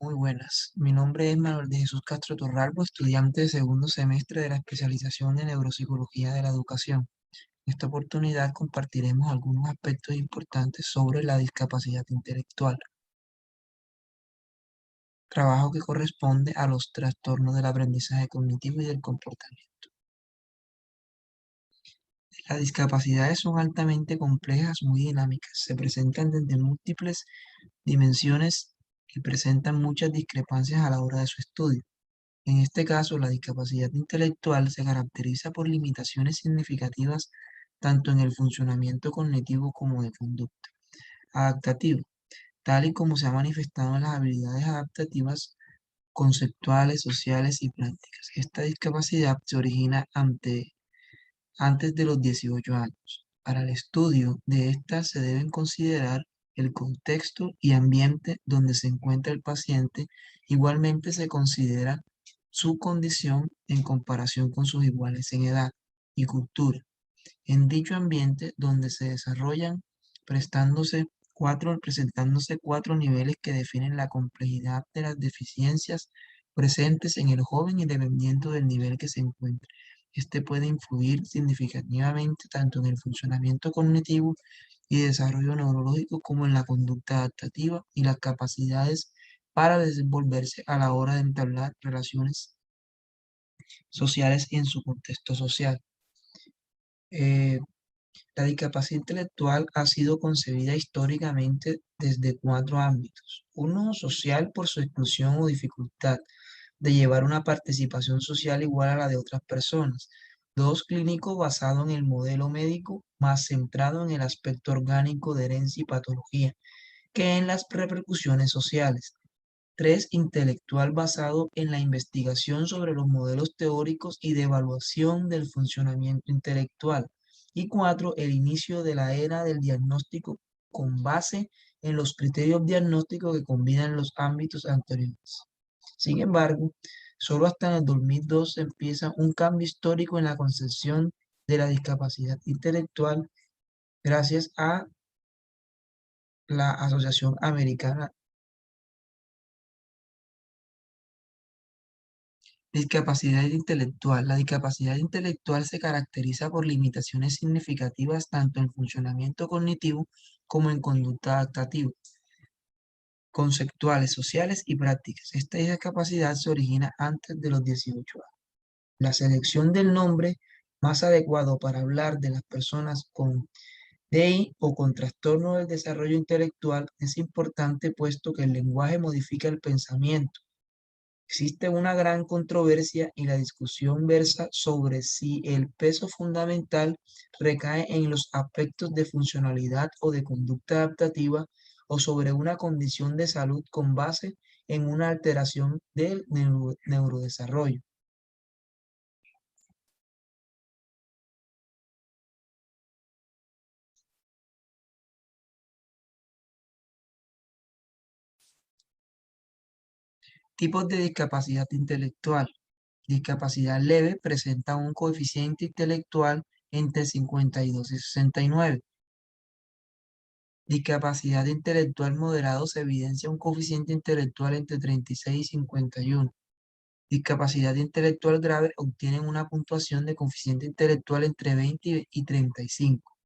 Muy buenas. Mi nombre es Manuel de Jesús Castro Torralbo, estudiante de segundo semestre de la especialización en Neuropsicología de la Educación. En esta oportunidad compartiremos algunos aspectos importantes sobre la discapacidad intelectual, trabajo que corresponde a los trastornos del aprendizaje cognitivo y del comportamiento. Las discapacidades son altamente complejas, muy dinámicas, se presentan desde múltiples dimensiones y presentan muchas discrepancias a la hora de su estudio. En este caso, la discapacidad intelectual se caracteriza por limitaciones significativas tanto en el funcionamiento cognitivo como de conducta. Adaptativo, tal y como se ha manifestado en las habilidades adaptativas conceptuales, sociales y prácticas. Esta discapacidad se origina antes de los 18 años. Para el estudio de esta se deben considerar el contexto y ambiente donde se encuentra el paciente. Igualmente se considera su condición en comparación con sus iguales en edad y cultura. En dicho ambiente donde se desarrollan presentándose cuatro niveles que definen la complejidad de las deficiencias presentes en el joven y dependiendo del nivel que se encuentre. Este puede influir significativamente tanto en el funcionamiento cognitivo y desarrollo neurológico como en la conducta adaptativa y las capacidades para desenvolverse a la hora de entablar relaciones sociales en su contexto social. Eh, la discapacidad intelectual ha sido concebida históricamente desde cuatro ámbitos. Uno, social por su exclusión o dificultad de llevar una participación social igual a la de otras personas. Dos, clínico basado en el modelo médico más centrado en el aspecto orgánico de herencia y patología que en las repercusiones sociales. Tres, intelectual basado en la investigación sobre los modelos teóricos y de evaluación del funcionamiento intelectual. Y cuatro, el inicio de la era del diagnóstico con base en los criterios diagnósticos que combinan los ámbitos anteriores. Sin embargo, solo hasta en el 2002 empieza un cambio histórico en la concepción de la discapacidad intelectual gracias a la Asociación Americana. Discapacidad intelectual. La discapacidad intelectual se caracteriza por limitaciones significativas tanto en funcionamiento cognitivo como en conducta adaptativa, conceptuales, sociales y prácticas. Esta discapacidad se origina antes de los 18 años. La selección del nombre más adecuado para hablar de las personas con DI o con trastorno del desarrollo intelectual es importante puesto que el lenguaje modifica el pensamiento. Existe una gran controversia y la discusión versa sobre si el peso fundamental recae en los aspectos de funcionalidad o de conducta adaptativa o sobre una condición de salud con base en una alteración del neurodesarrollo. Tipos de discapacidad intelectual. Discapacidad leve presenta un coeficiente intelectual entre 52 y 69. Discapacidad intelectual moderado se evidencia un coeficiente intelectual entre 36 y 51. Discapacidad intelectual grave obtienen una puntuación de coeficiente intelectual entre 20 y 35.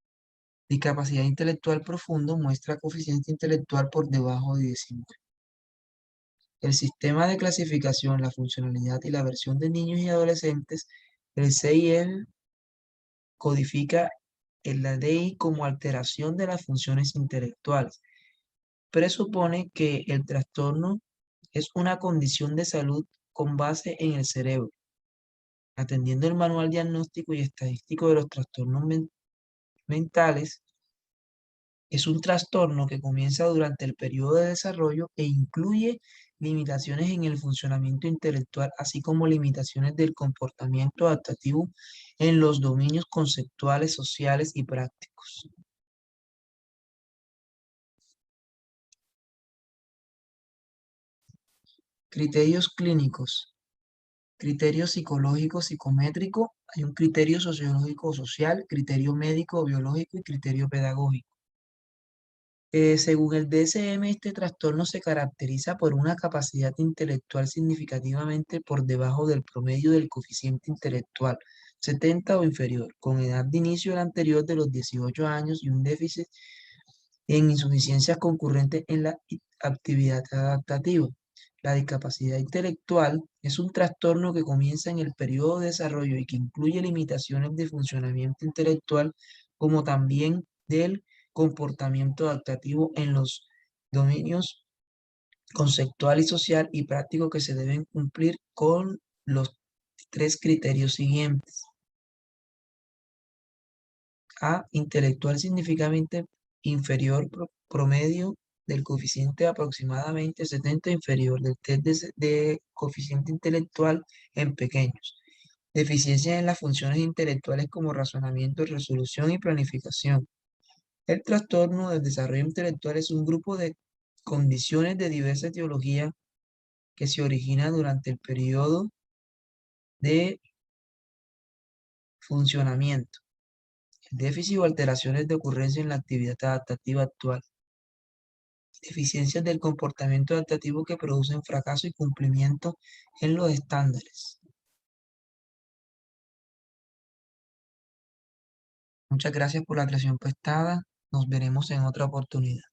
Discapacidad intelectual profundo muestra coeficiente intelectual por debajo de 19. El sistema de clasificación, la funcionalidad y la versión de niños y adolescentes, el CIE codifica el DI como alteración de las funciones intelectuales. Presupone que el trastorno es una condición de salud con base en el cerebro. Atendiendo el manual diagnóstico y estadístico de los trastornos mentales, es un trastorno que comienza durante el periodo de desarrollo e incluye limitaciones en el funcionamiento intelectual, así como limitaciones del comportamiento adaptativo en los dominios conceptuales, sociales y prácticos. Criterios clínicos. Criterio psicológico psicométrico, hay un criterio sociológico social, criterio médico biológico y criterio pedagógico. Según el DSM, este trastorno se caracteriza por una capacidad intelectual significativamente por debajo del promedio del coeficiente intelectual, 70 o inferior, con edad de inicio al anterior de los 18 años y un déficit en insuficiencias concurrentes en la actividad adaptativa. La discapacidad intelectual es un trastorno que comienza en el periodo de desarrollo y que incluye limitaciones de funcionamiento intelectual, como también del comportamiento adaptativo en los dominios conceptual y social y práctico que se deben cumplir con los tres criterios siguientes. A, intelectual significativamente inferior promedio del coeficiente aproximadamente 70 inferior del test de coeficiente intelectual en pequeños. Deficiencias en las funciones intelectuales como razonamiento, resolución y planificación. El trastorno del desarrollo intelectual es un grupo de condiciones de diversa etiología que se origina durante el periodo de funcionamiento, déficit o alteraciones de ocurrencia en la actividad adaptativa actual. Deficiencias del comportamiento adaptativo que producen fracaso y cumplimiento en los estándares. Muchas gracias por la atención prestada. Nos veremos en otra oportunidad.